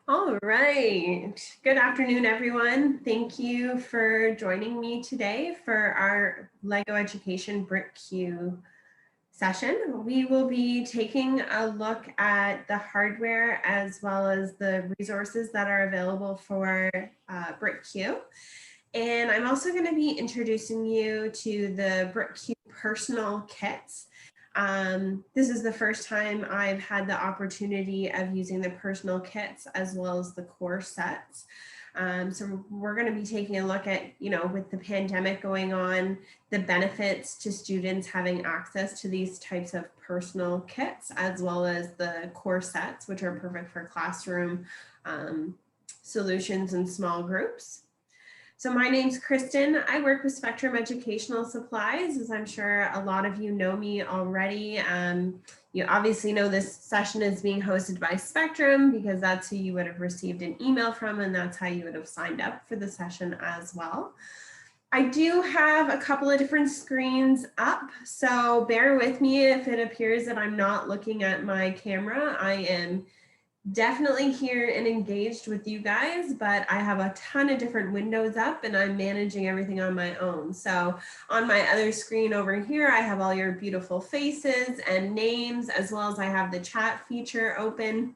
All right. Good afternoon, everyone. Thank you for joining me today for our LEGO Education BricQ session. We will be taking a look at the hardware as well as the resources that are available for BricQ. And I'm also going to be introducing you to the BricQ personal kits. This is the first time I've had the opportunity of using the personal kits as well as the core sets. So we're going to be taking a look at, with the pandemic going on, the benefits to students having access to these types of personal kits, as well as the core sets, which are perfect for classroom solutions in small groups. So my name's Kristen. I work with Spectrum Educational Supplies, as I'm sure a lot of you know me already. You obviously know this session is being hosted by Spectrum because that's who you would have received an email from, and that's how you would have signed up for the session as well. I do have a couple of different screens up, so bear with me if it appears that I'm not looking at my camera. I am definitely here and engaged with you guys, but I have a ton of different windows up and I'm managing everything on my own. So on my other screen over here, I have all your beautiful faces and names, as well as I have the chat feature open.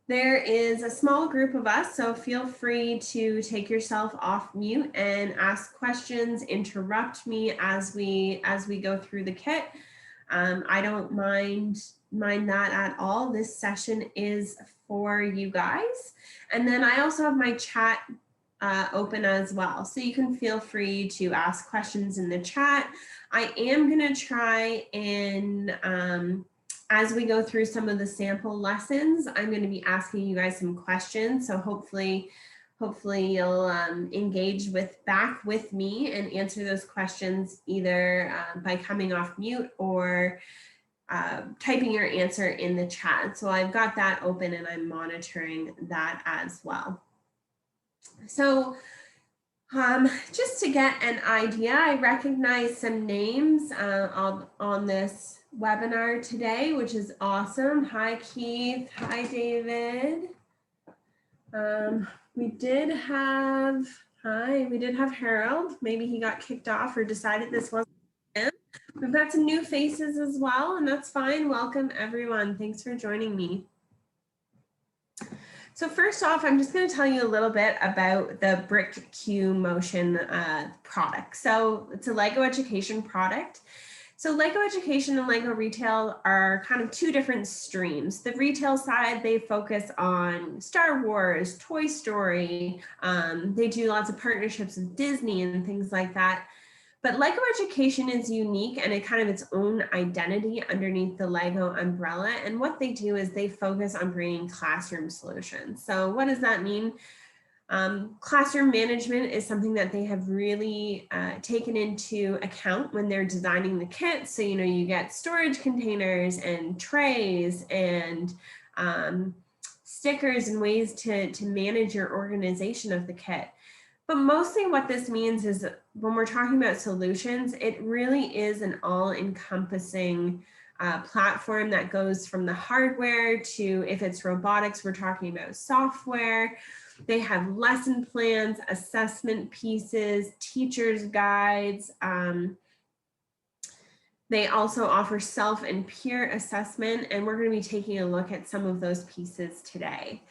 There is a small group of us, so feel free to take yourself off mute and ask questions, interrupt me as we go through the kit. I don't mind that at all. This session is for you guys. And then I also have my chat open as well. So you can feel free to ask questions in the chat. I am gonna try and, as we go through some of the sample lessons, I'm gonna be asking you guys some questions. So hopefully you'll engage back with me and answer those questions either by coming off mute or typing your answer in the chat. So I've got that open and I'm monitoring that as well. So just to get an idea, I recognize some names on this webinar today, which is awesome. Hi, Keith. Hi, David. We did have Harold. Maybe he got kicked off or decided this wasn't him. We've got some new faces as well, and that's fine. Welcome, everyone. Thanks for joining me. So first off, I'm just going to tell you a little bit about the BricQ Motion product. So it's a LEGO education product. So LEGO Education and LEGO Retail are kind of two different streams. The retail side, they focus on Star Wars, Toy Story. They do lots of partnerships with Disney and things like that. But LEGO Education is unique and it kind of its own identity underneath the LEGO umbrella. And what they do is they focus on bringing classroom solutions. So what does that mean? Classroom management is something that they have really taken into account when they're designing the kit. So, you get storage containers and trays and stickers and ways to manage your organization of the kit. But mostly what this means is when we're talking about solutions, it really is an all-encompassing platform that goes from the hardware to, if it's robotics, we're talking about software. They have lesson plans, assessment pieces, teachers' guides. They also offer self and peer assessment, and we're going to be taking a look at some of those pieces today.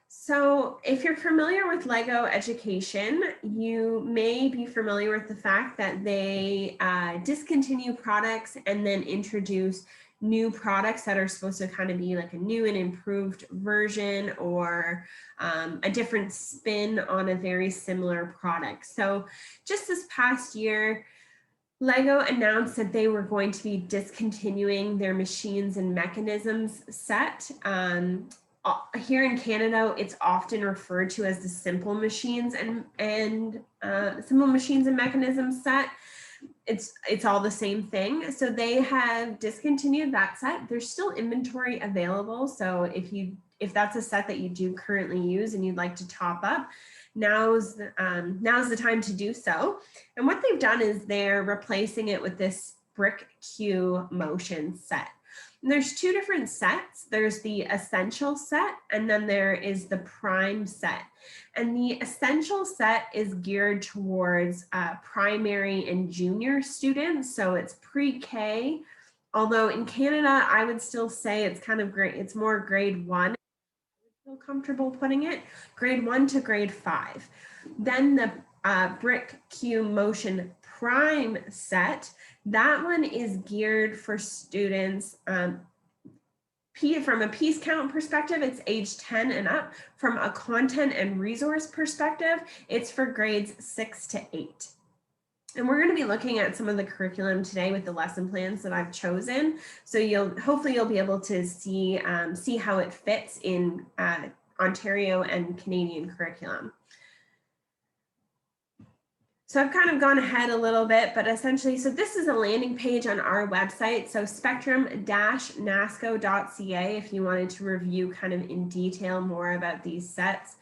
So if you're familiar with LEGO Education, you may be familiar with the fact that they discontinue products and then introduce new products that are supposed to kind of be like a new and improved version or a different spin on a very similar product. So just this past year, LEGO announced that they were going to be discontinuing their machines and mechanisms set. Here in Canada, it's often referred to as the simple machines and simple machines and mechanisms set. It's all the same thing. So they have discontinued that set. There's still inventory available. So if that's a set that you do currently use and you'd like to top up, now's the time to do so. And what they've done is they're replacing it with this BricQ Motion set. And there's two different sets. There's the essential set, and then there is the prime set. And the essential set is geared towards primary and junior students. So it's pre-K, although in Canada, I would still say it's kind of great. It's more grade 1. I feel comfortable putting it grade 1 to grade 5. Then the BricQ Motion Prime set, that one is geared for students from a piece count perspective, it's age 10 and up. From a content and resource perspective, it's for grades 6 to 8. And we're going to be looking at some of the curriculum today with the lesson plans that I've chosen. So hopefully you'll be able to see how it fits in Ontario and Canadian curriculum. So I've kind of gone ahead a little bit, but essentially, so this is a landing page on our website. So spectrum-nasco.ca if you wanted to review kind of in detail more about these sets.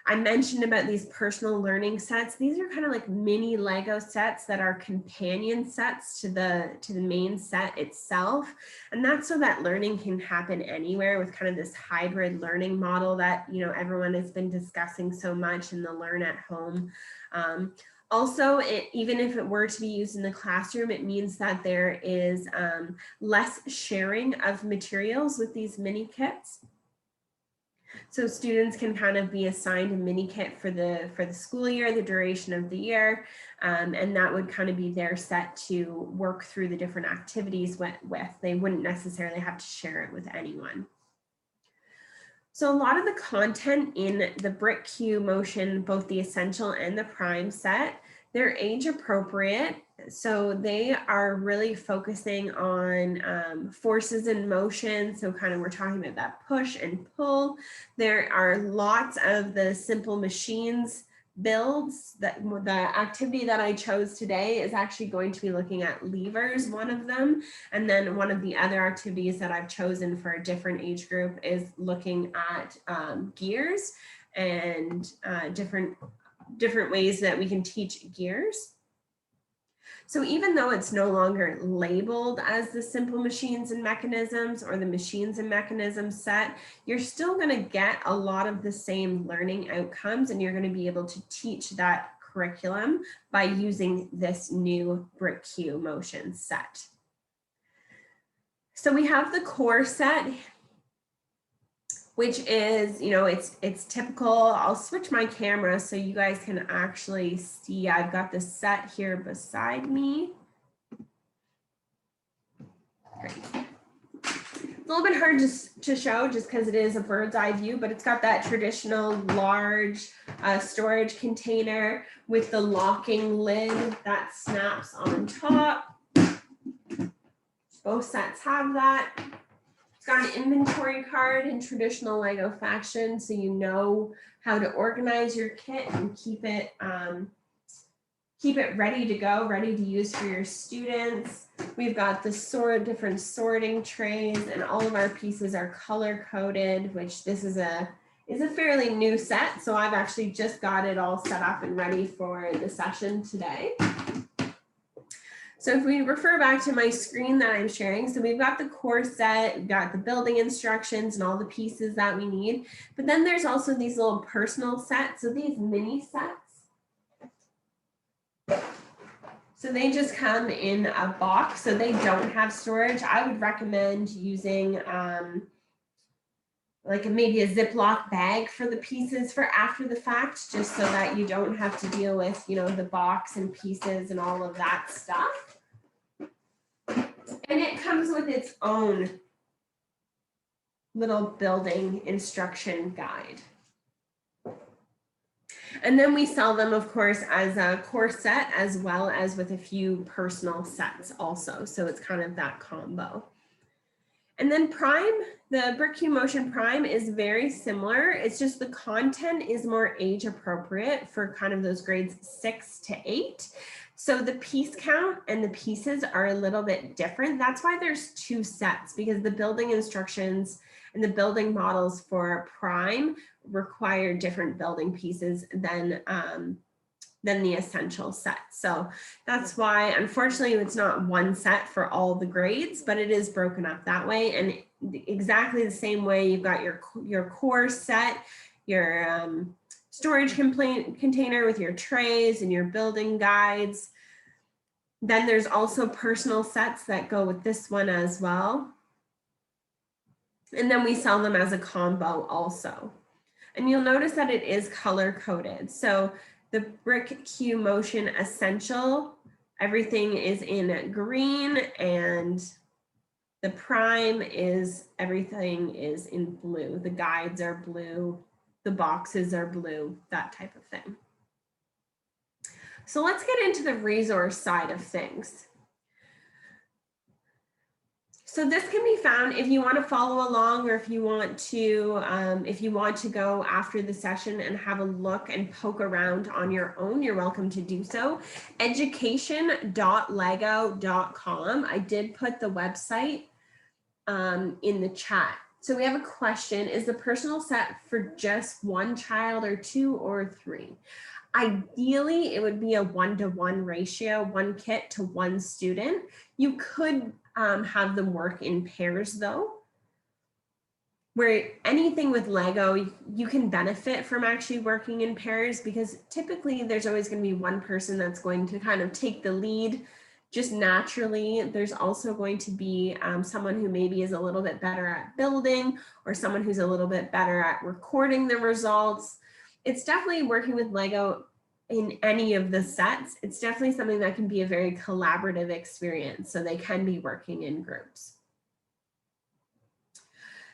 I mentioned about these personal learning sets. These are kind of like mini Lego sets that are companion sets to the main set itself. And that's so that learning can happen anywhere with kind of this hybrid learning model that, you know, everyone has been discussing so much in the learn at home. Also, even if it were to be used in the classroom, it means that there is less sharing of materials with these mini kits. So students can kind of be assigned a mini kit for the school year, the duration of the year, and that would kind of be their set to work through the different activities with. They wouldn't necessarily have to share it with anyone. So a lot of the content in the BricQ Motion, both the essential and the prime set, they're age appropriate. So they are really focusing on forces in motion. So kind of we're talking about that push and pull. There are lots of the simple machines builds. That the activity that I chose today is actually going to be looking at levers, one of them. And then one of the other activities that I've chosen for a different age group is looking at gears and different ways that we can teach gears. So even though it's no longer labeled as the simple machines and mechanisms or the machines and mechanisms set, you're still going to get a lot of the same learning outcomes, and you're going to be able to teach that curriculum by using this new BricQ Motion set. So we have the core set, which is, you know, it's typical. I'll switch my camera so you guys can actually see. I've got the set here beside me. Great. It's a little bit hard to show just because it is a bird's eye view, but it's got that traditional large storage container with the locking lid that snaps on top. Both sets have that. It's got an inventory card in traditional Lego fashion, so you know how to organize your kit and keep it ready to go, ready to use for your students. We've got the different sorting trays, and all of our pieces are color coded, which this is a fairly new set, so I've actually just got it all set up and ready for the session today. So if we refer back to my screen that I'm sharing, so we've got the core set, we've got the building instructions and all the pieces that we need, but then there's also these little personal sets, so these mini sets. So they just come in a box, so they don't have storage. I would recommend using like maybe a Ziploc bag for the pieces for after the fact, just so that you don't have to deal with, you know, the box and pieces and all of that stuff. And it comes with its own little building instruction guide. And then we sell them, of course, as a core set, as well as with a few personal sets also. So it's kind of that combo. And then Prime, the BricQ Motion Prime is very similar. It's just the content is more age appropriate for kind of those grades 6 to 8. So the piece count and the pieces are a little bit different. That's why there's two sets, because the building instructions and the building models for Prime require different building pieces than than the essential set. So that's why, unfortunately, it's not one set for all the grades, but it is broken up that way. And exactly the same way, you've got your core set, your storage container with your trays and your building guides. Then there's also personal sets that go with this one as well. And then we sell them as a combo also. And you'll notice that it is color coded. So the BricQ Motion Essential, everything is in green, and the Prime is, everything is in blue. The guides are blue, the boxes are blue, that type of thing. So let's get into the resource side of things. So this can be found if you want to follow along, or if you want to go after the session and have a look and poke around on your own, you're welcome to do so. Education.lego.com. I did put the website in the chat. So we have a question: is the personal set for just one child, or 2 or 3? Ideally, it would be a 1-to-1 ratio, 1 kit to 1 student. You could have them work in pairs though, where anything with Lego, you can benefit from actually working in pairs, because typically there's always going to be one person that's going to kind of take the lead just naturally. There's also going to be someone who maybe is a little bit better at building, or someone who's a little bit better at recording the results. It's definitely working with Lego in any of the sets. It's definitely something that can be a very collaborative experience. So they can be working in groups.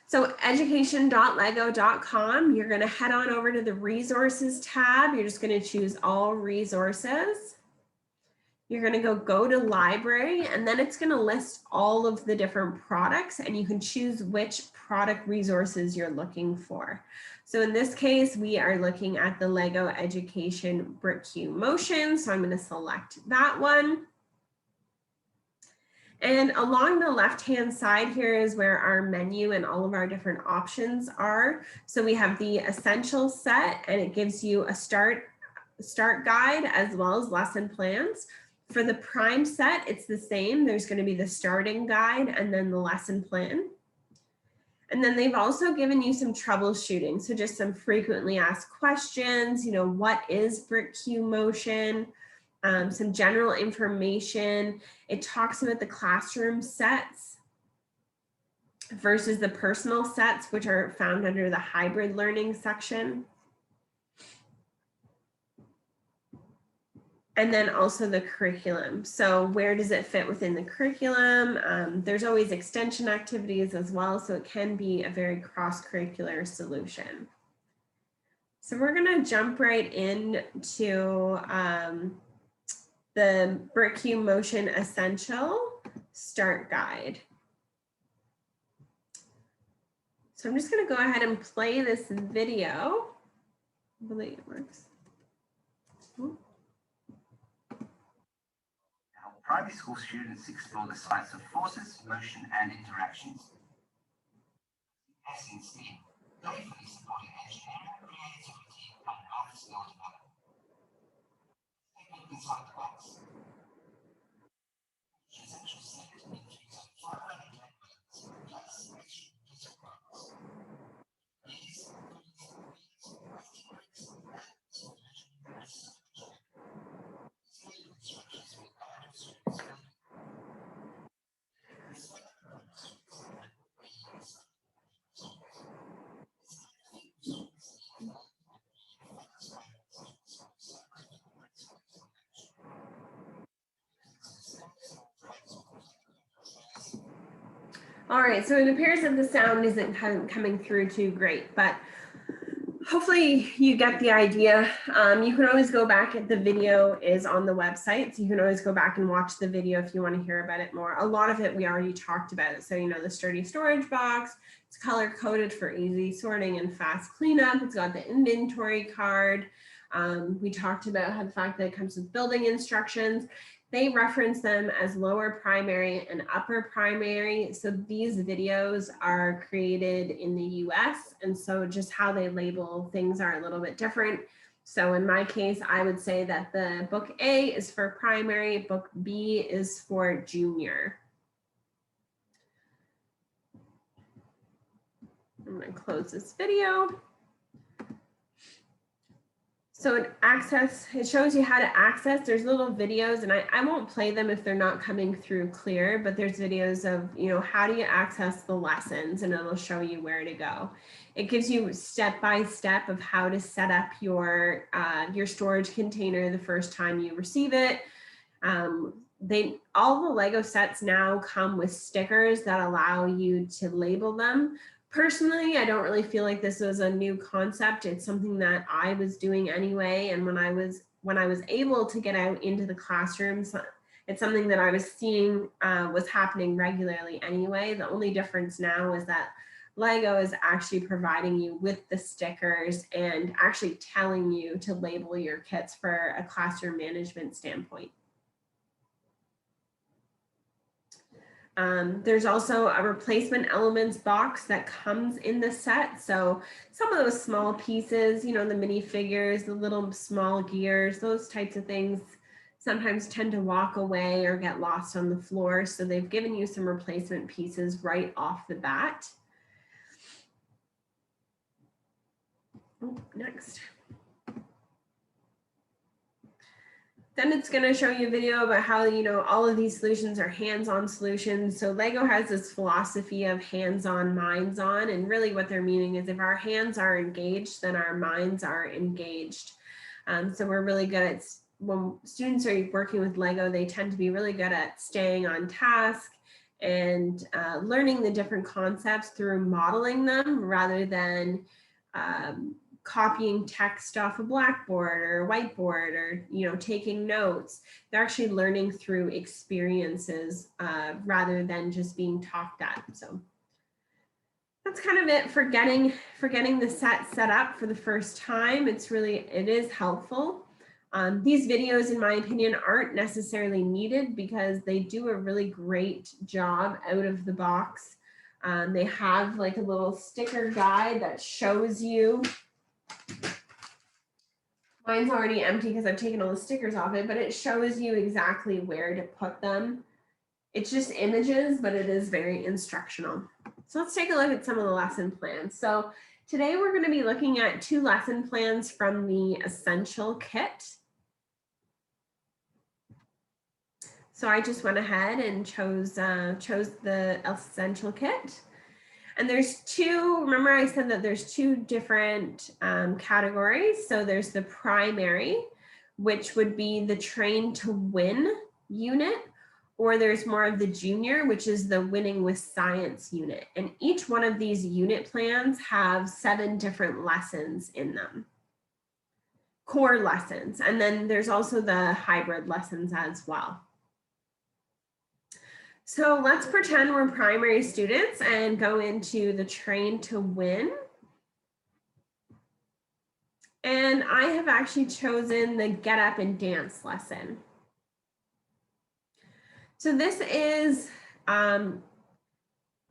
So education.lego.com, you're going to head on over to the resources tab. You're just going to choose all resources. You're going to go to library, and then it's going to list all of the different products, and you can choose which product resources you're looking for. So in this case, we are looking at the Lego Education BricQ Motion. So I'm going to select that one. And along the left-hand side here is where our menu and all of our different options are. So we have the essential set, and it gives you a start guide as well as lesson plans. For the Prime set, it's the same. There's going to be the starting guide and then the lesson plan. And then they've also given you some troubleshooting. So just some frequently asked questions, you know, what is BricQ Motion? Some general information. It talks about the classroom sets versus the personal sets, which are found under the hybrid learning section. And then also the curriculum. So where does it fit within the curriculum? There's always extension activities as well, so it can be a very cross-curricular solution. So we're gonna jump right into the BricQ Motion Essential Start Guide. So I'm just gonna go ahead and play this video. Hopefully it works. Primary school students explore the science of forces, motion, and interactions. SNC, joyfully supporting engineering, creativity, and math skill development. Thinking inside the box. Essential set includes 500 networks plus digital products. These All right, so it appears that the sound isn't coming through too great, but hopefully you get the idea. You can always go back, the video is on the website, so you can always go back and watch the video if you want to hear about it more. A lot of it we already talked about. So, you know, the sturdy storage box, it's color coded for easy sorting and fast cleanup. It's got the inventory card. We talked about how the fact that it comes with building instructions. They reference them as lower primary and upper primary. So these videos are created in the US. And so just how they label things are a little bit different. So in my case, I would say that the book A is for primary, book B is for junior. I'm going to close this video. So it shows you how to access. There's little videos, and I won't play them if they're not coming through clear, but there's videos of, how do you access the lessons, and it'll show you where to go. It gives you step by step of how to set up your storage container the first time you receive it. All the Lego sets now come with stickers that allow you to label them. Personally, I don't really feel like this was a new concept. It's something that I was doing anyway. And when I was able to get out into the classrooms, it's something that I was seeing was happening regularly anyway. The only difference now is that Lego is actually providing you with the stickers and actually telling you to label your kits for a classroom management standpoint. There's also a replacement elements box that comes in the set. So some of those small pieces, the minifigures, the little small gears, those types of things sometimes tend to walk away or get lost on the floor. So they've given you some replacement pieces right off the bat. Oh, next. Then it's going to show you a video about how, all of these solutions are hands-on solutions. So Lego has this philosophy of hands-on, minds-on, and really what they're meaning is if our hands are engaged, then our minds are engaged. So we're really good at, when students are working with Lego, they tend to be really good at staying on task and learning the different concepts through modeling them rather than copying text off a blackboard or a whiteboard or taking notes. They're actually learning through experiences rather than just being talked at. So that's kind of it for getting the set up for the first time. It is helpful. These videos, in my opinion, aren't necessarily needed because they do a really great job out of the box. They have like a little sticker guide that shows you. Mine's already empty because I've taken all the stickers off it, but it shows you exactly where to put them. It's just images, but it is very instructional. So let's take a look at some of the lesson plans. So today we're going to be looking at 2 lesson plans from the Essential Kit. So I just went ahead and chose the Essential Kit. And there's 2, remember I said that there's 2 different categories. So there's the primary, which would be the Train to Win unit, or there's more of the junior, which is the Winning with Science unit. And each one of these unit plans have 7 different lessons in them, core lessons. And then there's also the hybrid lessons as well. So let's pretend we're primary students and go into the Train to Win. And I have actually chosen the Get Up and Dance lesson. So this is,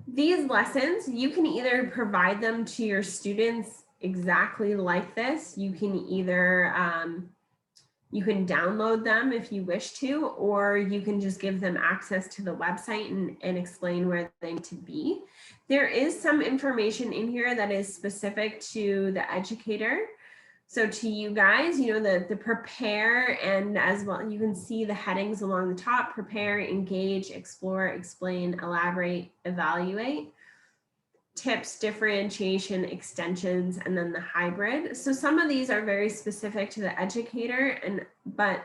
these lessons, you can either provide them to your students exactly like this. You can either, you can download them if you wish to, or you can just give them access to the website and explain where they need to be. There is some information in here that is specific to the educator. So to you guys, the prepare, and as well, you can see the headings along the top: prepare, engage, explore, explain, elaborate, evaluate. Tips, differentiation, extensions, and then the hybrid. So some of these are very specific to the educator, but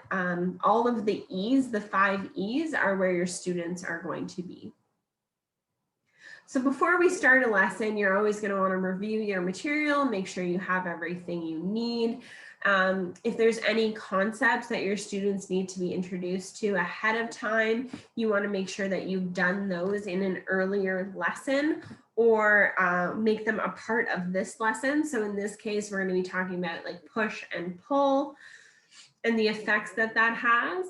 all of the E's, the 5 E's, are where your students are going to be. So before we start a lesson, you're always going to want to review your material, make sure you have everything you need. If there's any concepts that your students need to be introduced to ahead of time, you want to make sure that you've done those in an earlier lesson, or make them a part of this lesson. So in this case, we're going to be talking about like push and pull and the effects that has.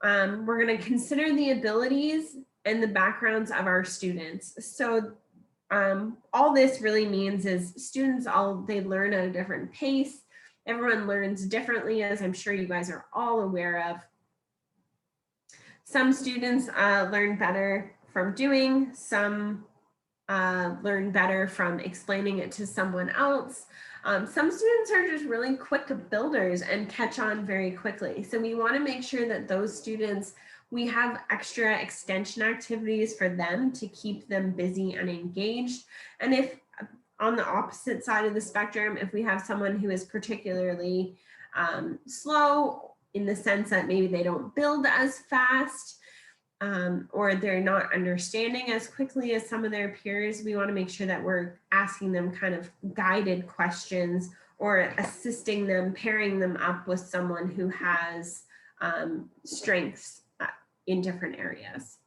We're going to consider the abilities and the backgrounds of our students. So all this really means is students, they learn at a different pace. Everyone learns differently, as I'm sure you guys are all aware of. Some students learn better from doing, some learn better from explaining it to someone else. Some students are just really quick builders and catch on very quickly. So we want to make sure that those students, we have extra extension activities for them to keep them busy and engaged. And if on the opposite side of the spectrum, if we have someone who is particularly slow in the sense that maybe they don't build as fast, or they're not understanding as quickly as some of their peers, we want to make sure that we're asking them kind of guided questions or assisting them, pairing them up with someone who has strengths in different areas.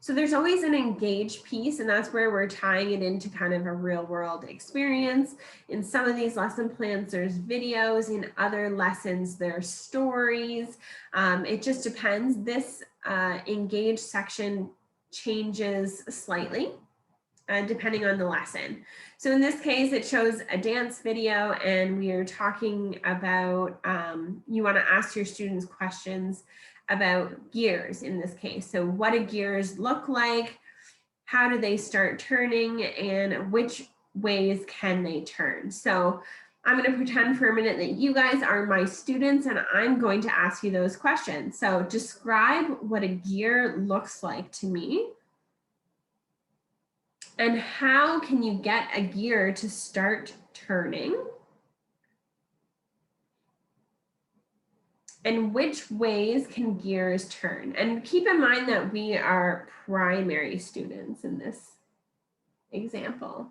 So there's always an engaged piece, and that's where we're tying it into kind of a real world experience. In some of these lesson plans, there's videos. In other lessons, there's stories. It just depends. This engaged section changes slightly depending on the lesson. So in this case, it shows a dance video, and we are talking about, you want to ask your students questions about gears in this case. So what do gears look like? How do they start turning? And which ways can they turn? So I'm going to pretend for a minute that you guys are my students, and I'm going to ask you those questions. So describe what a gear looks like to me. And how can you get a gear to start turning? And which ways can gears turn? And keep in mind that we are primary students in this example.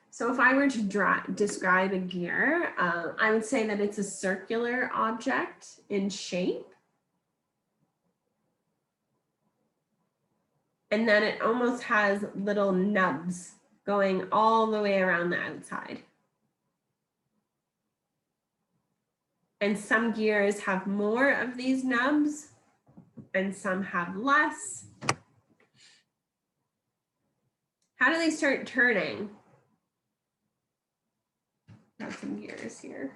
So if I were to describe a gear, I would say that it's a circular object in shape. And then it almost has little nubs going all the way around the outside. And some gears have more of these nubs and some have less. How do they start turning? Got some gears here.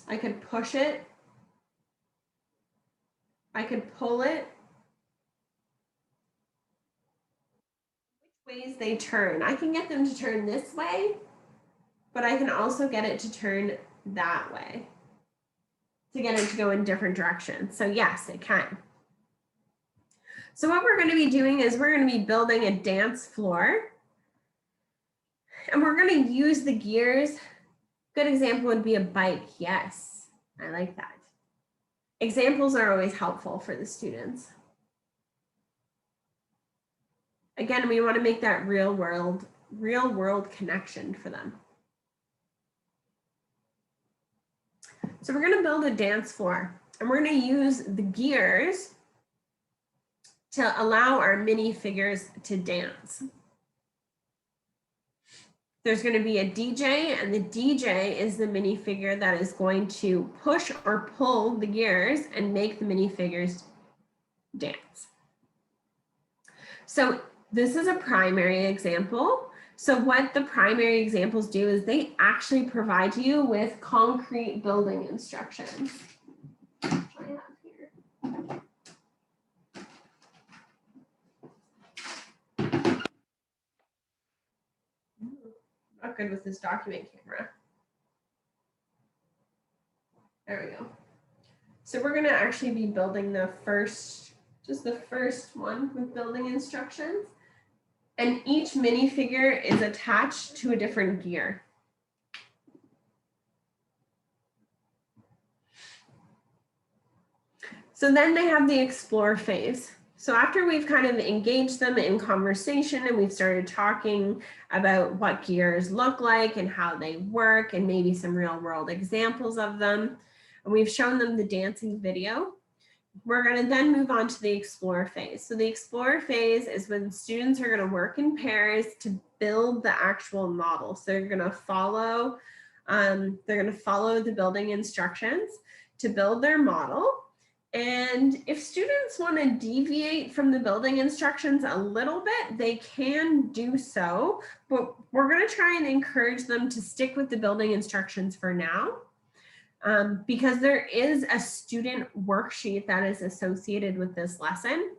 I could push it. I could pull it. Which ways they turn? I can get them to turn this way, but I can also get it to turn that way to get it to go in different directions. So yes, it can. So what we're going to be doing is we're going to be building a dance floor, and we're going to use the gears. Good example would be a bike. Yes, I like that. Examples are always helpful for the students. Again, we want to make that real world connection for them. So we're going to build a dance floor, and we're going to use the gears to allow our minifigures to dance. There's going to be a DJ, and the DJ is the minifigure that is going to push or pull the gears and make the minifigures dance. So this is a primary example. So what the primary examples do is they actually provide you with concrete building instructions. Not good with this document camera. There we go. So we're going to actually be building the first, just the first one with building instructions. And each minifigure is attached to a different gear. So then they have the explore phase. So after we've kind of engaged them in conversation and we've started talking about what gears look like and how they work and maybe some real world examples of them, and we've shown them the dancing video, we're going to then move on to the explore phase. So the explore phase is when students are going to work in pairs to build the actual model. So they're going to follow They're going to follow the building instructions to build their model. And if students want to deviate from the building instructions a little bit, they can do so, but we're going to try and encourage them to stick with the building instructions for now, because there is a student worksheet that is associated with this lesson,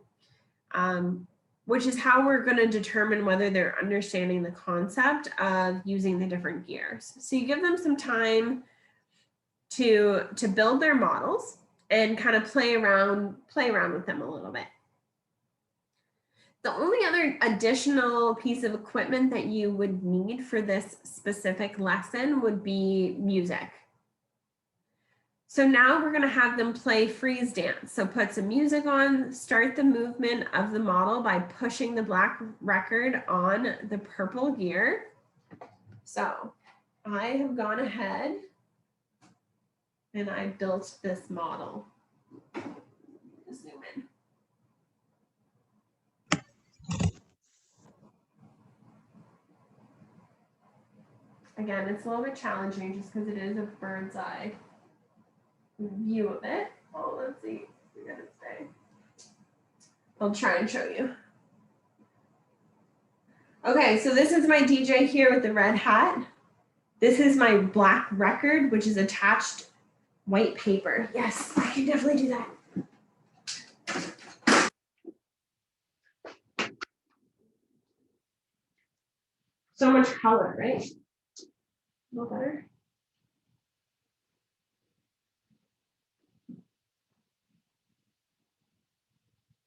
which is how we're going to determine whether they're understanding the concept of using the different gears. So you give them some time to build their models and kind of play around with them a little bit. The only other additional piece of equipment that you would need for this specific lesson would be music. So now we're going to have them play freeze dance. So put some music on, start the movement of the model by pushing the black record on the purple gear. So I have gone ahead and I built this model. Zoom in. Again, it's a little bit challenging just because it is a bird's eye view of it. Oh, let's see. We gotta stay. I'll try and show you. Okay, so this is my DJ here with the red hat. This is my black record, which is attached white paper. Yes, I can definitely do that. So much color, right? A little better.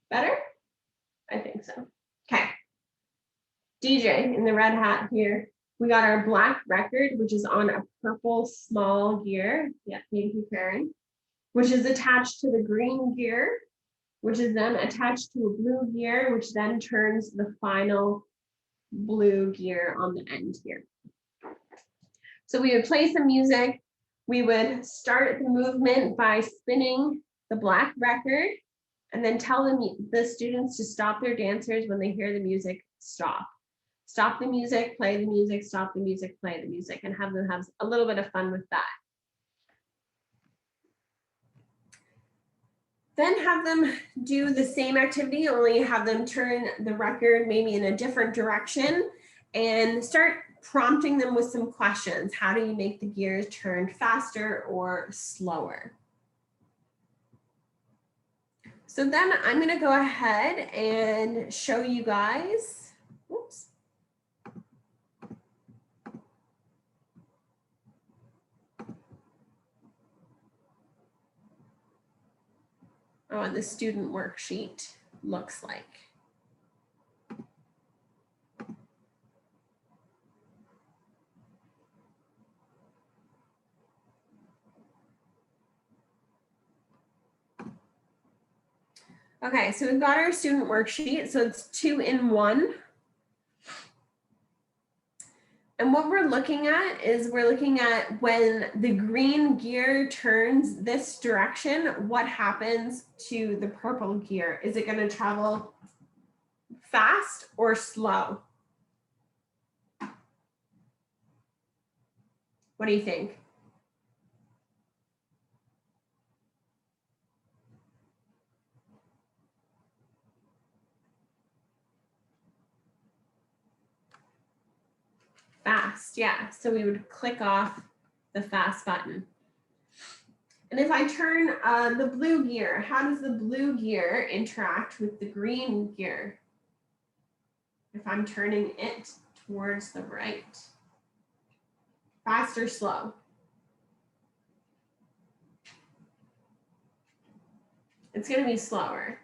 Better? I think so. Okay. DJ in the red hat here. We got our black record, which is on a purple small gear. Yeah, thank you, Karen. Which is attached to the green gear, which is then attached to a blue gear, which then turns the final blue gear on the end here. So we would play some music. We would start the movement by spinning the black record and then tell the students to stop their dancers when they hear the music stop. Stop the music, play the music, stop the music, play the music, and have them have a little bit of fun with that. Then have them do the same activity, only have them turn the record maybe in a different direction and start prompting them with some questions. How do you make the gears turn faster or slower? So then I'm going to go ahead and show you guys. Oops. What the student worksheet looks like. Okay, so we've got our student worksheet. So it's 2-in-1. And what we're looking at is when the green gear turns this direction, what happens to the purple gear? Is it going to travel fast or slow? What do you think? Fast, yeah. So we would click off the fast button. And if I turn the blue gear, how does the blue gear interact with the green gear? If I'm turning it towards the right. Fast or slow? It's going to be slower.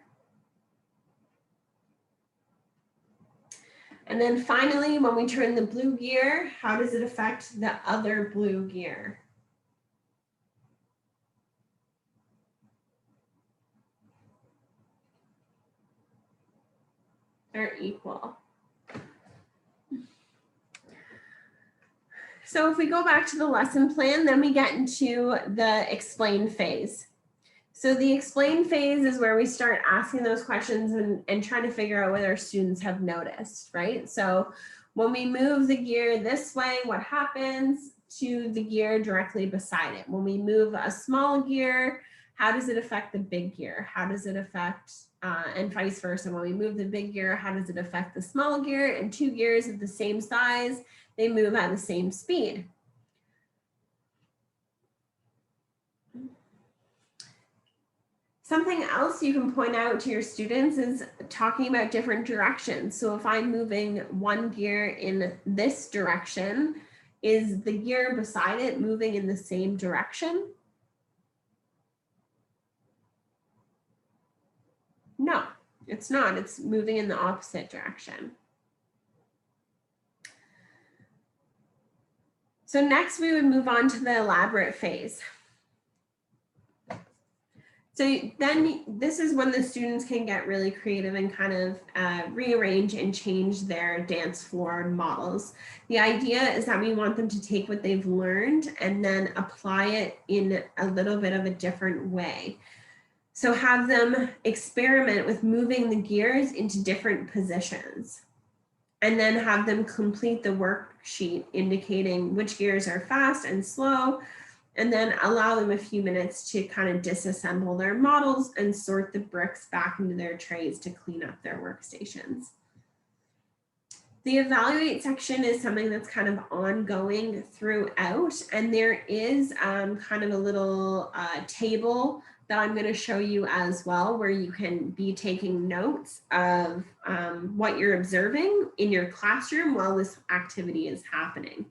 And then finally, when we turn the blue gear, how does it affect the other blue gear? They're equal. So if we go back to the lesson plan, then we get into the explain phase. So the explain phase is where we start asking those questions and trying to figure out what our students have noticed, right? So when we move the gear this way, what happens to the gear directly beside it. When we move a small gear, how does it affect the big gear? How does it affect, and vice versa? When we move the big gear, how does it affect the small gear? And two gears of the same size, they move at the same speed. Something else you can point out to your students is talking about different directions. So if I'm moving one gear in this direction, is the gear beside it moving in the same direction? No, it's not. It's moving in the opposite direction. So next we would move on to the elaborate phase. So then this is when the students can get really creative and kind of rearrange and change their dance floor models. The idea is that we want them to take what they've learned and then apply it in a little bit of a different way. So have them experiment with moving the gears into different positions, and then have them complete the worksheet indicating which gears are fast and slow, and then allow them a few minutes to kind of disassemble their models and sort the bricks back into their trays to clean up their workstations. The evaluate section is something that's kind of ongoing throughout, and there is kind of a little table that I'm going to show you as well, where you can be taking notes of what you're observing in your classroom while this activity is happening.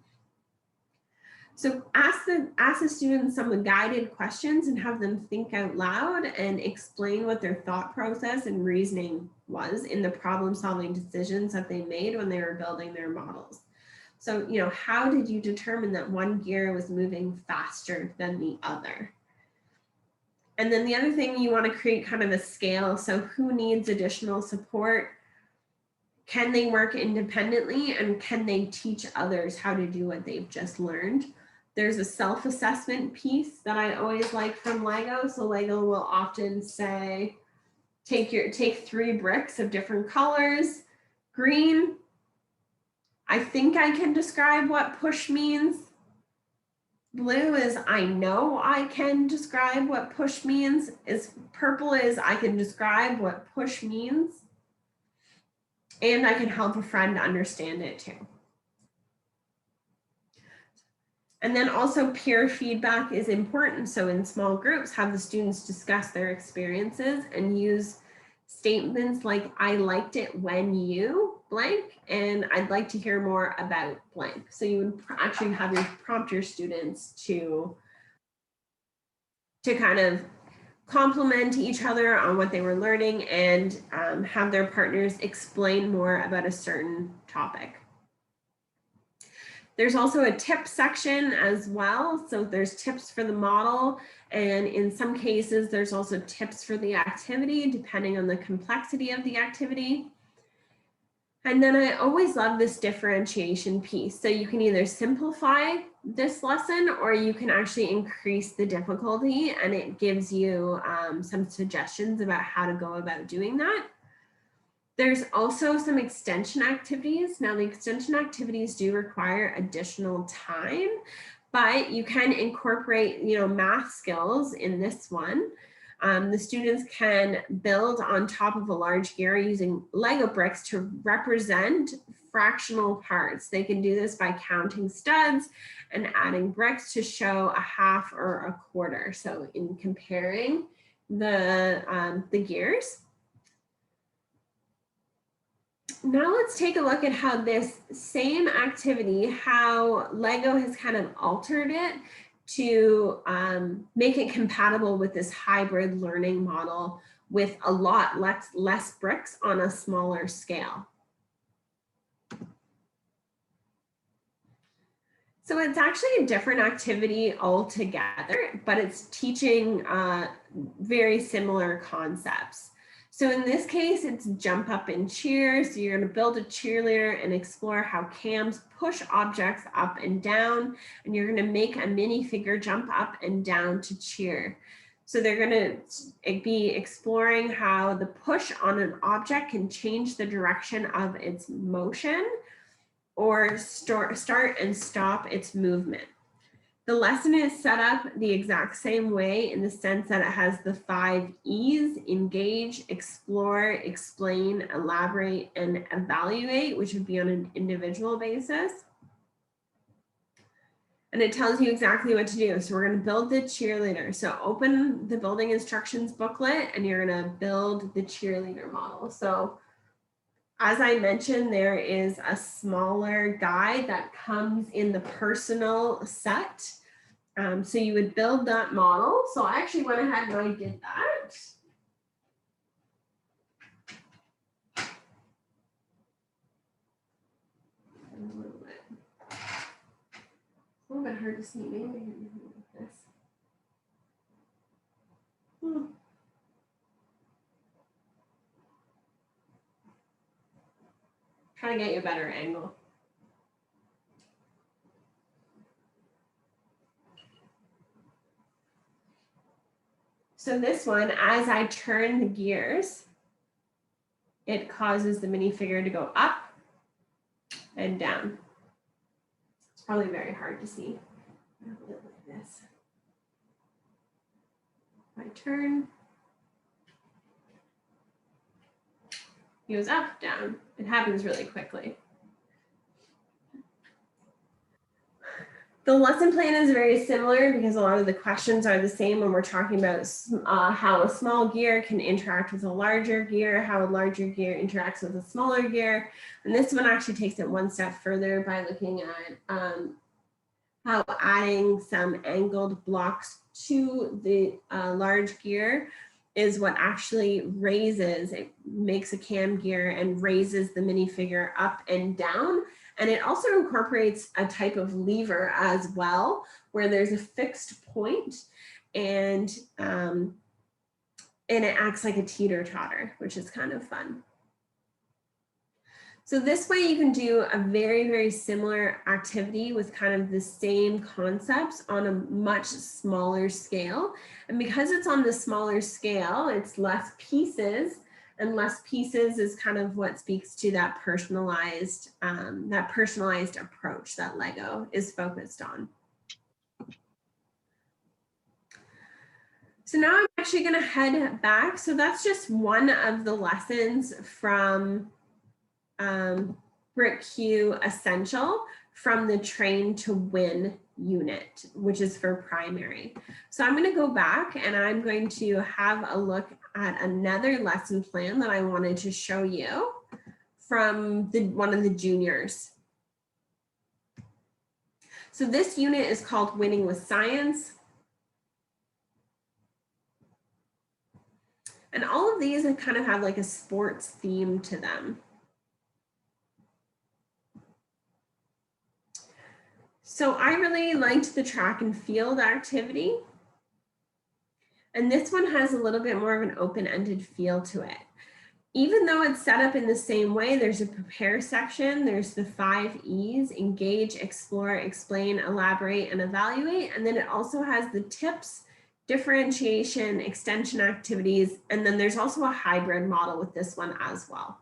So ask the students some guided questions and have them think out loud and explain what their thought process and reasoning was in the problem solving decisions that they made when they were building their models. So, you know, how did you determine that one gear was moving faster than the other? And then the other thing, you want to create kind of a scale. So who needs additional support? Can they work independently, and can they teach others how to do what they've just learned? There's a self-assessment piece that I always like from Lego. So Lego will often say, take 3 bricks of different colors. Green, I think I can describe what push means. Blue is I know I can describe what push means. Purple is I can describe what push means. And I can help a friend understand it too. And then also peer feedback is important. So in small groups, have the students discuss their experiences and use statements like, I liked it when you blank, and I'd like to hear more about blank. So you would actually have you prompt your students to kind of compliment each other on what they were learning, and have their partners explain more about a certain topic. There's also a tip section as well. So there's tips for the model, and in some cases, there's also tips for the activity, depending on the complexity of the activity. And then I always love this differentiation piece. So you can either simplify this lesson, or you can actually increase the difficulty, and it gives you some suggestions about how to go about doing that. There's also some extension activities. Now the extension activities do require additional time, but you can incorporate, you know, math skills in this one. The students can build on top of a large gear using Lego bricks to represent fractional parts. They can do this by counting studs and adding bricks to show a half or a quarter. So in comparing the gears. Now let's take a look at how this same activity, how Lego has kind of altered it to make it compatible with this hybrid learning model with a lot less bricks on a smaller scale. So it's actually a different activity altogether, but it's teaching very similar concepts. So in this case, it's jump up and cheer. So you're going to build a cheerleader and explore how cams push objects up and down. And you're going to make a minifigure jump up and down to cheer. So they're going to be exploring how the push on an object can change the direction of its motion or start and stop its movement. The lesson is set up the exact same way in the sense that it has the 5 E's: engage, explore, explain, elaborate, and evaluate, which would be on an individual basis. And it tells you exactly what to do. So we're going to build the cheerleader. So open the building instructions booklet and you're going to build the cheerleader model. So as I mentioned, there is a smaller guide that comes in the personal set. So you would build that model. So I actually went ahead and I did that. A little bit hard to see. Maybe I can do this. Try to get you a better angle. So this one, as I turn the gears, it causes the minifigure to go up and down. It's probably very hard to see. Like this. If I turn, it goes up, down. It happens really quickly. The lesson plan is very similar because a lot of the questions are the same when we're talking about how a small gear can interact with a larger gear, how a larger gear interacts with a smaller gear. And this one actually takes it one step further by looking at how adding some angled blocks to the large gear is what actually raises, it makes a cam gear and raises the minifigure up and down. And it also incorporates a type of lever as well, where there's a fixed point and it acts like a teeter-totter, which is kind of fun. So this way you can do a very, very similar activity with kind of the same concepts on a much smaller scale. And because it's on the smaller scale, it's less pieces, and less pieces is kind of what speaks to that personalized approach that Lego is focused on. So now I'm actually going to head back. So that's just one of the lessons from BricQ Essential from the Train to Win unit, which is for primary. So I'm going to go back and I'm going to have a look at another lesson plan that I wanted to show you from one of the juniors. So this unit is called Winning with Science. And all of these kind of have like a sports theme to them. So I really liked the track and field activity. And this one has a little bit more of an open-ended feel to it. Even though it's set up in the same way, there's a prepare section, there's the 5 E's: engage, explore, explain, elaborate, and evaluate. And then it also has the tips, differentiation, extension activities, and then there's also a hybrid model with this one as well.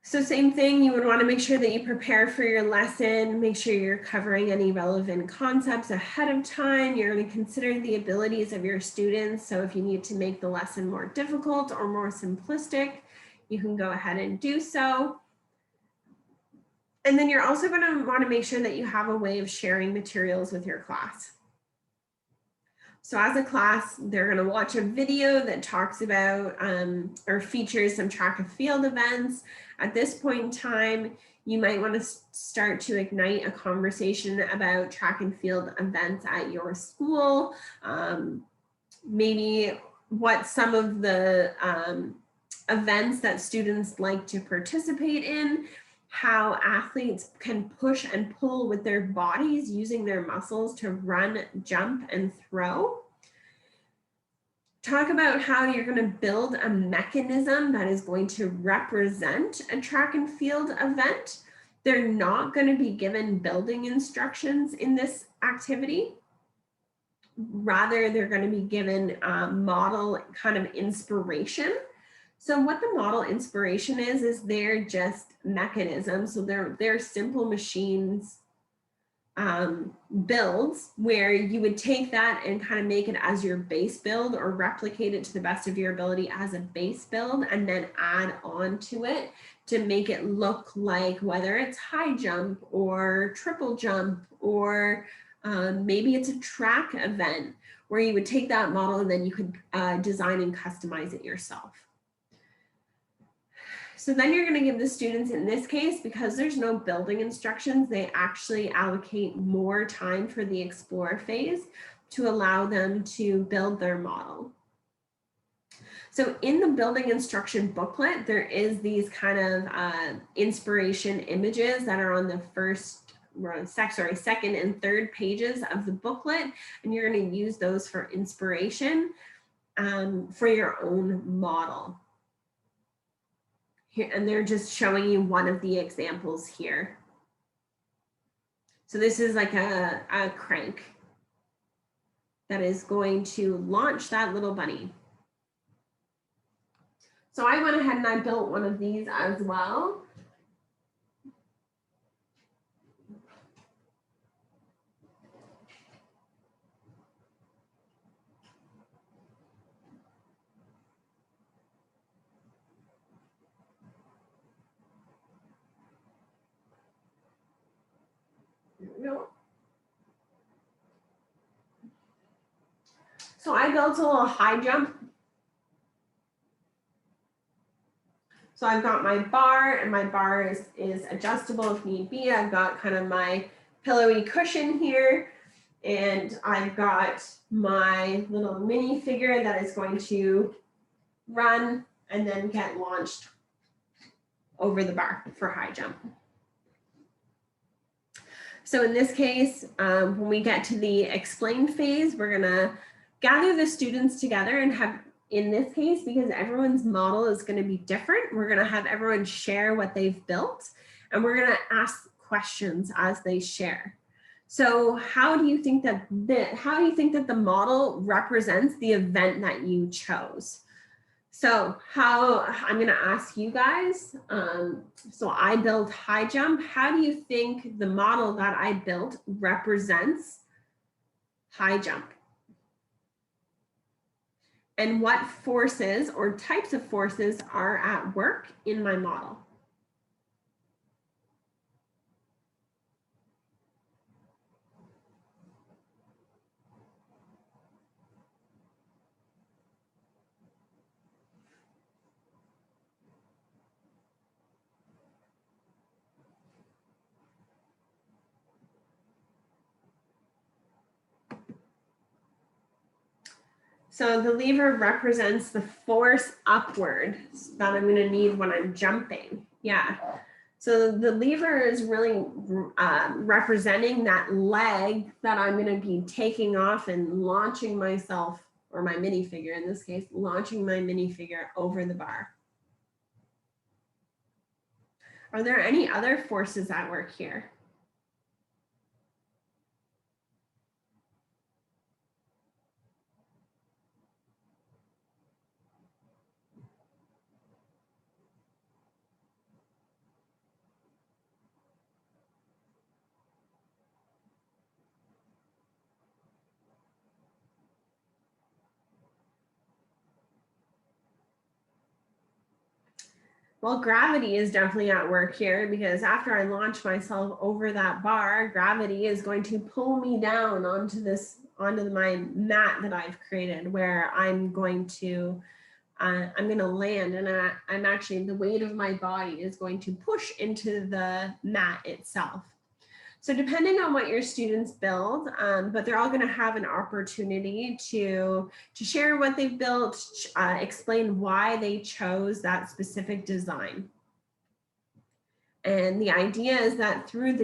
So same thing, you would want to make sure that you prepare for your lesson, make sure you're covering any relevant concepts ahead of time. You're going to consider the abilities of your students. So if you need to make the lesson more difficult or more simplistic, you can go ahead and do so. And then you're also going to want to make sure that you have a way of sharing materials with your class. So as a class, they're going to watch a video that talks about or features some track and field events. At this point in time, you might want to start to ignite a conversation about track and field events at your school. Maybe what some of the events that students like to participate in, how athletes can push and pull with their bodies using their muscles to run, jump, and throw. Talk about how you're going to build a mechanism that is going to represent a track and field event. They're not going to be given building instructions in this activity. Rather, they're going to be given model kind of inspiration So what the model inspiration is they're just mechanisms. So they're simple machines builds where you would take that and kind of make it as your base build or replicate it to the best of your ability as a base build and then add on to it to make it look like whether it's high jump or triple jump or maybe it's a track event where you would take that model and then you could design and customize it yourself. So then you're going to give the students, in this case, because there's no building instructions, they actually allocate more time for the explore phase to allow them to build their model. So in the building instruction booklet, there is these kind of inspiration images that are on the second and third pages of the booklet, and you're going to use those for inspiration for your own model. Here, and they're just showing you one of the examples here. So this is like a crank that is going to launch that little bunny. So I went ahead and I built one of these as well. There we go. So I built a little high jump. So I've got my bar, and my bar is adjustable if need be. I've got kind of my pillowy cushion here, and I've got my little mini figure that is going to run and then get launched over the bar for high jump. So in this case, when we get to the explain phase, we're gonna gather the students together and have, in this case, because everyone's model is gonna be different, we're gonna have everyone share what they've built, and we're gonna ask questions as they share. So how do you think that the model represents the event that you chose? So I'm going to ask you guys, so I built high jump. How do you think the model that I built represents high jump? And what forces or types of forces are at work in my model? So the lever represents the force upward that I'm going to need when I'm jumping. Yeah. So the lever is really representing that leg that I'm going to be taking off and launching myself, or my minifigure in this case, launching my minifigure over the bar. Are there any other forces at work here? Well, gravity is definitely at work here, because after I launch myself over that bar, gravity is going to pull me down onto my mat that I've created, where I'm going to land, and I'm actually, the weight of my body is going to push into the mat itself. So depending on what your students build, but they're all going to have an opportunity to share what they've built, explain why they chose that specific design. And the idea is that through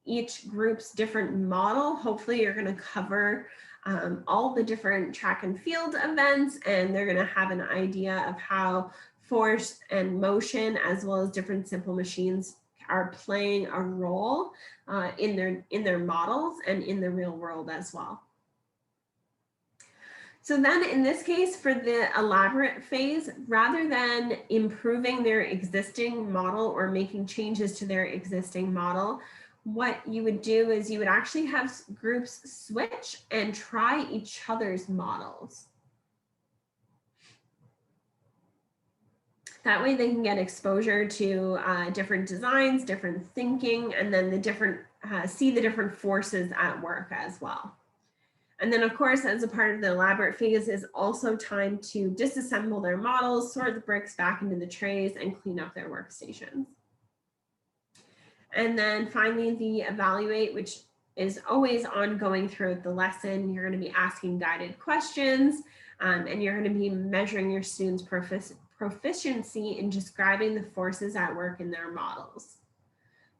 each group's different model, hopefully you're going to cover all the different track and field events, and they're going to have an idea of how force and motion, as well as different simple machines, are playing a role in their models and in the real world as well. So then in this case, for the elaborate phase, rather than improving their existing model or making changes to their existing model, what you would do is you would actually have groups switch and try each other's models. That way they can get exposure to different designs, different thinking, and then the different, see the different forces at work as well. And then of course, as a part of the elaborate phase is also time to disassemble their models, sort the bricks back into the trays, and clean up their workstations. And then finally, the evaluate, which is always ongoing throughout the lesson. You're going to be asking guided questions, and you're going to be measuring your students' proficiency in describing the forces at work in their models,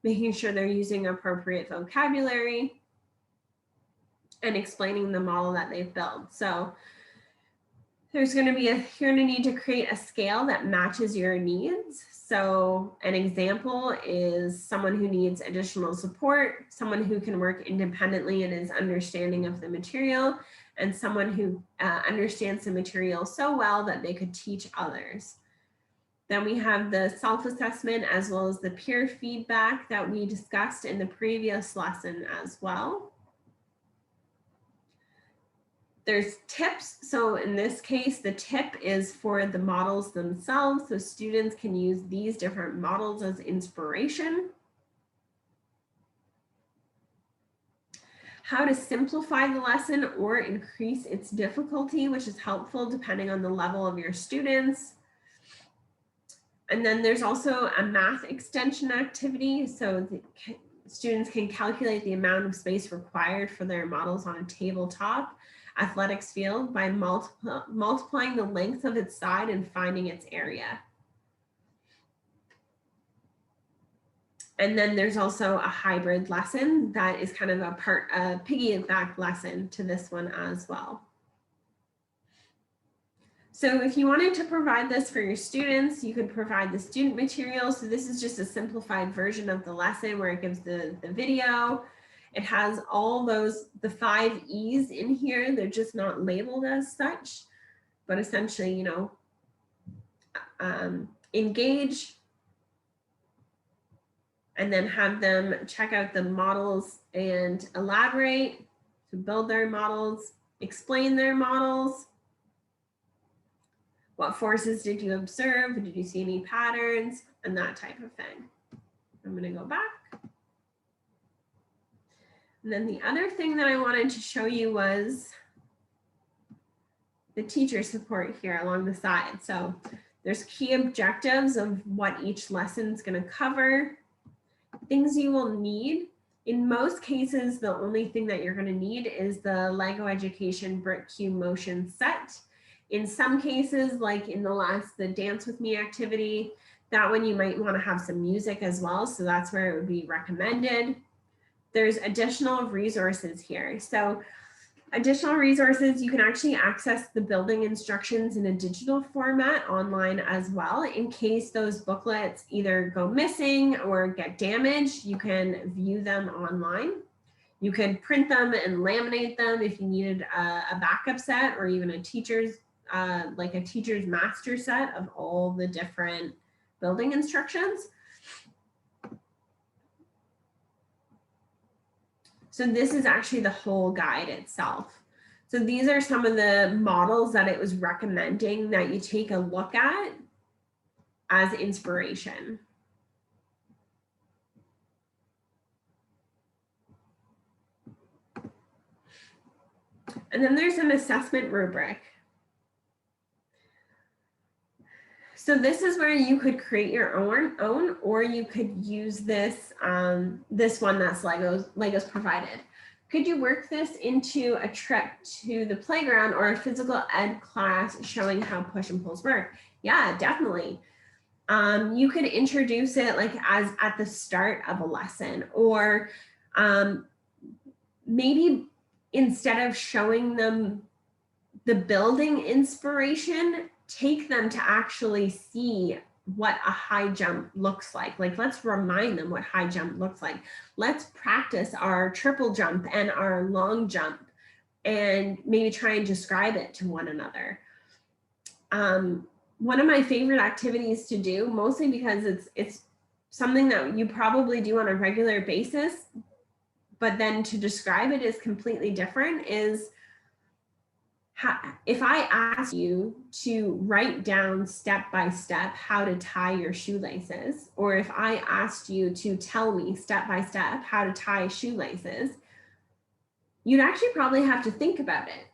making sure they're using appropriate vocabulary, and explaining the model that they've built. So there's going to be you're going to need to create a scale that matches your needs. So an example is someone who needs additional support, someone who can work independently and is understanding of the material, and someone who understands the material so well that they could teach others. Then we have the self-assessment as well as the peer feedback that we discussed in the previous lesson as well. There's tips. So in this case, the tip is for the models themselves. So students can use these different models as inspiration. How to simplify the lesson or increase its difficulty, which is helpful depending on the level of your students. And then there's also a math extension activity. So the students can calculate the amount of space required for their models on a tabletop athletics field by multiplying the length of its side and finding its area. And then there's also a hybrid lesson that is kind of a piggyback lesson to this one as well. So if you wanted to provide this for your students, you could provide the student material. So this is just a simplified version of the lesson where it gives the video. It has all the 5 E's in here. They're just not labeled as such, but essentially, you know, engage, and then have them check out the models and elaborate, to build their models, explain their models. What forces did you observe? Did you see any patterns? And that type of thing. I'm going to go back. And then the other thing that I wanted to show you was the teacher support here along the side. So there's key objectives of what each lesson is going to cover, things you will need. In most cases, the only thing that you're going to need is the Lego Education BricQ motion set. In some cases, like in the Dance With Me activity, that one you might want to have some music as well. So that's where it would be recommended. There's additional resources here. So additional resources, you can actually access the building instructions in a digital format online as well. In case those booklets either go missing or get damaged, you can view them online. You can print them and laminate them if you needed a backup set, or even a teacher's master set of all the different building instructions. So this is actually the whole guide itself. So these are some of the models that it was recommending that you take a look at as inspiration. And then there's an assessment rubric. So this is where you could create your own, or you could use this, this one that's Lego's provided. Could you work this into a trip to the playground or a physical ed class showing how push and pulls work? Yeah, definitely. You could introduce it like as at the start of a lesson, or maybe instead of showing them the building inspiration, take them to actually see what a high jump looks like. Like, let's remind them what high jump looks like. Let's practice our triple jump and our long jump and maybe try and describe it to one another. One of my favorite activities to do, mostly because it's something that you probably do on a regular basis, but then to describe it is completely different, is if I ask you to write down step by step how to tie your shoelaces, or if I asked you to tell me step by step how to tie shoelaces, you'd actually probably have to think about it.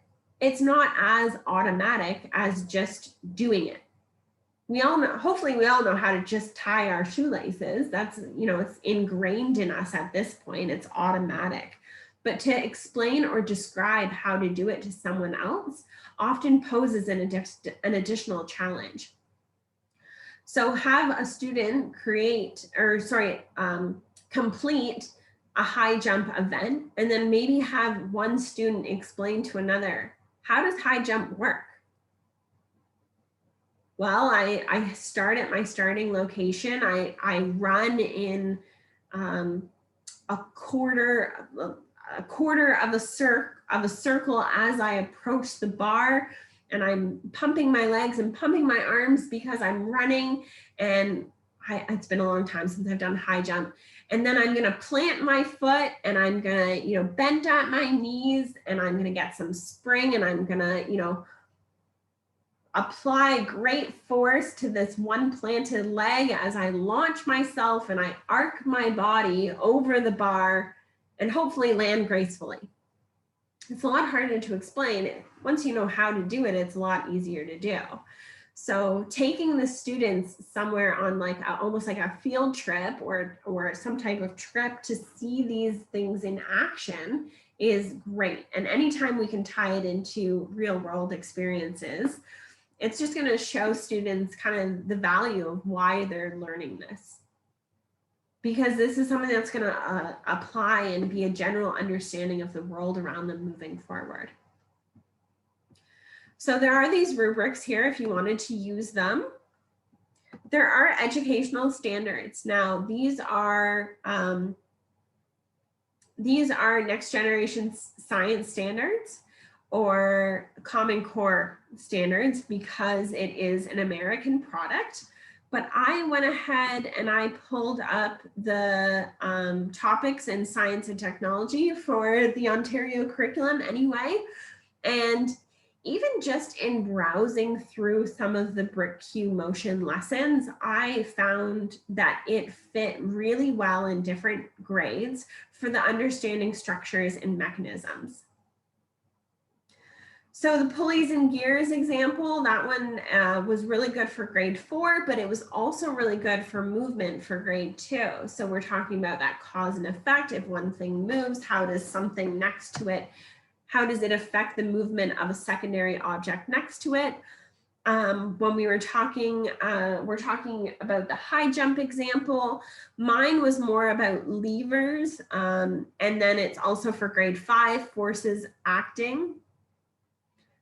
It's not as automatic as just doing it. We all know, hopefully we all know how to just tie our shoelaces. That's, it's ingrained in us at this point, it's automatic. But to explain or describe how to do it to someone else often poses an additional challenge. So have a student complete a high jump event, and then maybe have one student explain to another, how does high jump work? Well, I start at my starting location. I run in a quarter of a circle as I approach the bar, and I'm pumping my legs and pumping my arms because I'm running, and it's been a long time since I've done high jump. And then I'm gonna plant my foot, and I'm gonna, bend at my knees, and I'm gonna get some spring, and I'm gonna, apply great force to this one planted leg as I launch myself and I arc my body over the bar and hopefully land gracefully. It's a lot harder to explain. Once you know how to do it, it's a lot easier to do. So taking the students somewhere on almost like a field trip or some type of trip to see these things in action is great. And anytime we can tie it into real world experiences, it's just going to show students kind of the value of why they're learning this. Because this is something that's going to apply and be a general understanding of the world around them moving forward. So there are these rubrics here if you wanted to use them. There are educational standards. Now, these are next generation science standards or Common Core standards because it is an American product. But I went ahead and I pulled up the topics in science and technology for the Ontario curriculum anyway. And even just in browsing through some of the BricQ motion lessons, I found that it fit really well in different grades for the understanding structures and mechanisms. So the pulleys and gears example, that one was really good for grade 4, but it was also really good for movement for grade 2. So we're talking about that cause and effect. If one thing moves, how does something next to it, how does it affect the movement of a secondary object next to it? When we were talking, we're talking about the high jump example. Mine was more about levers. And then it's also for grade 5, forces acting.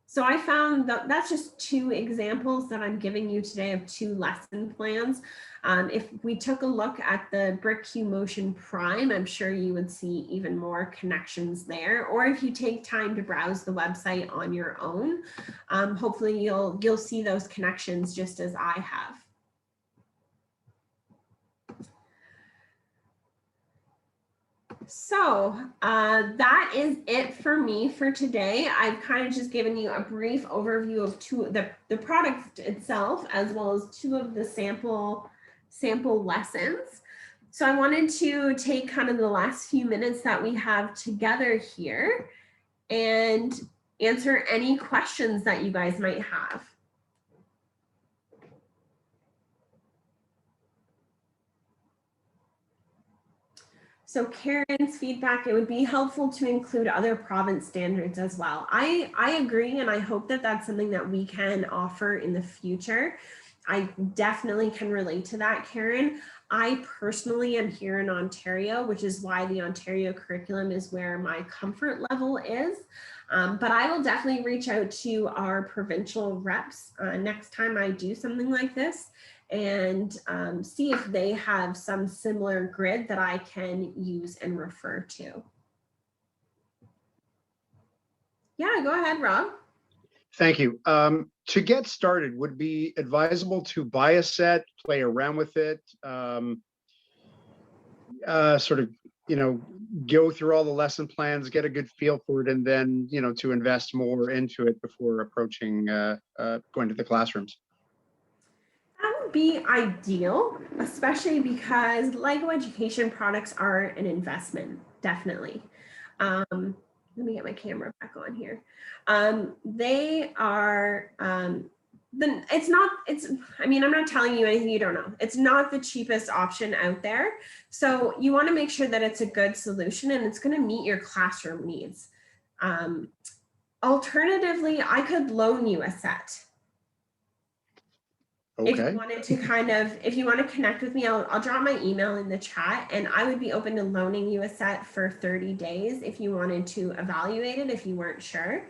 So I found that that's just 2 examples that I'm giving you today of 2 lesson plans. If we took a look at the BricQ Motion Prime, I'm sure you would see even more connections there. Or if you take time to browse the website on your own, hopefully you'll see those connections just as I have. So that is it for me for today. I've kind of just given you a brief overview of the product itself, as well as 2 of the sample lessons. So I wanted to take kind of the last few minutes that we have together here and answer any questions that you guys might have. So Karen's feedback, it would be helpful to include other province standards as well. I agree, and I hope that that's something that we can offer in the future. I definitely can relate to that, Karen. I personally am here in Ontario, which is why the Ontario curriculum is where my comfort level is. But I will definitely reach out to our provincial reps next time I do something like this and see if they have some similar grid that I can use and refer to. Yeah, go ahead, Rob. Thank you. To get started, would it be advisable to buy a set, play around with it, sort of, go through all the lesson plans, get a good feel for it, and then, to invest more into it before approaching going to the classrooms? That would be ideal, especially because LEGO education products are an investment, definitely. Let me get my camera back on here. They are, I mean, I'm not telling you anything you don't know. It's not the cheapest option out there. So you want to make sure that it's a good solution and it's going to meet your classroom needs. Alternatively, I could loan you a set. If you Okay. wanted to if you want to connect with me, I'll drop my email in the chat, and I would be open to loaning you a set for 30 days if you wanted to evaluate it, if you weren't sure.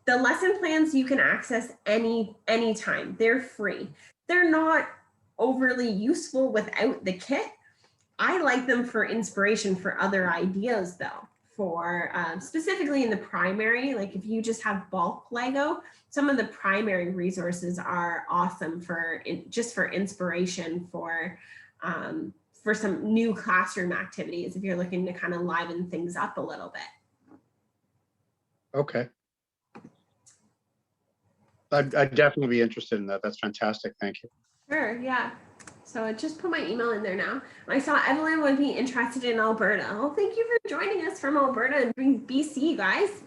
The lesson plans you can access anytime. They're free. They're not overly useful without the kit. I like them for inspiration for other ideas though, for specifically in the primary, like if you just have bulk Lego, some of the primary resources are awesome for just for inspiration for some new classroom activities if you're looking to kind of liven things up a little bit. Okay. I'd definitely be interested in that. That's fantastic. Thank you. Sure, yeah. So I just put my email in there now. I saw Evelyn would be interested in Alberta. Oh, thank you for joining us from Alberta and BC, guys.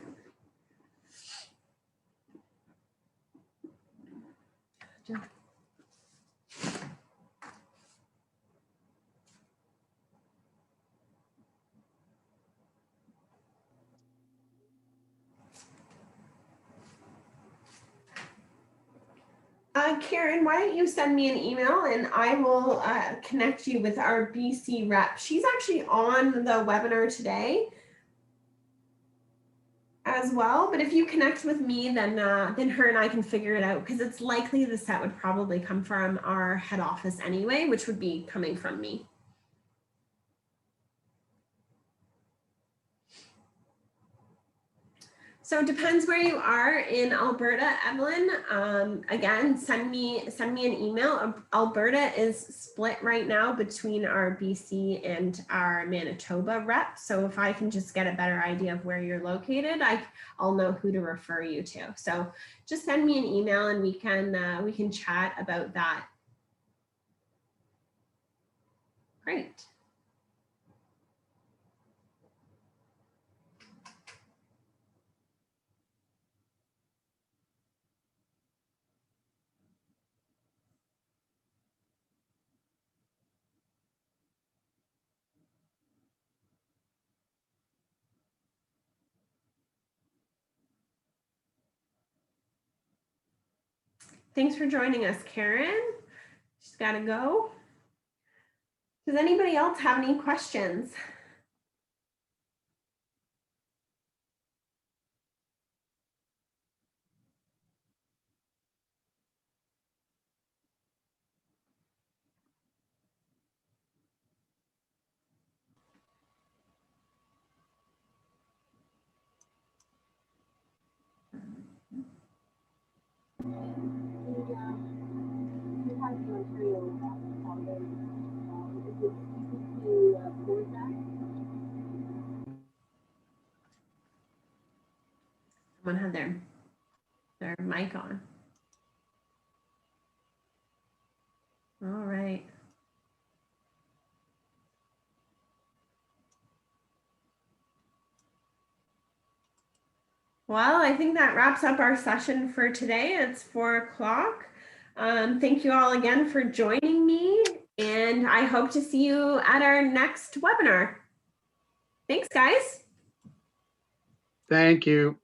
Karen, why don't you send me an email and I will connect you with our BC rep. She's actually on the webinar today as well, but if you connect with me, then her and I can figure it out, because it's likely the set would probably come from our head office anyway, which would be coming from me. So it depends where you are in Alberta, Evelyn. Again, send me an email. Alberta is split right now between our BC and our Manitoba rep. So if I can just get a better idea of where you're located, I'll know who to refer you to. So just send me an email and we can chat about that. Great. Thanks for joining us, Karen. She's got to go. Does anybody else have any questions? Someone had their mic on. All right. Well, I think that wraps up our session for today. It's 4 o'clock. Thank you all again for joining me, and I hope to see you at our next webinar. Thanks, guys. Thank you.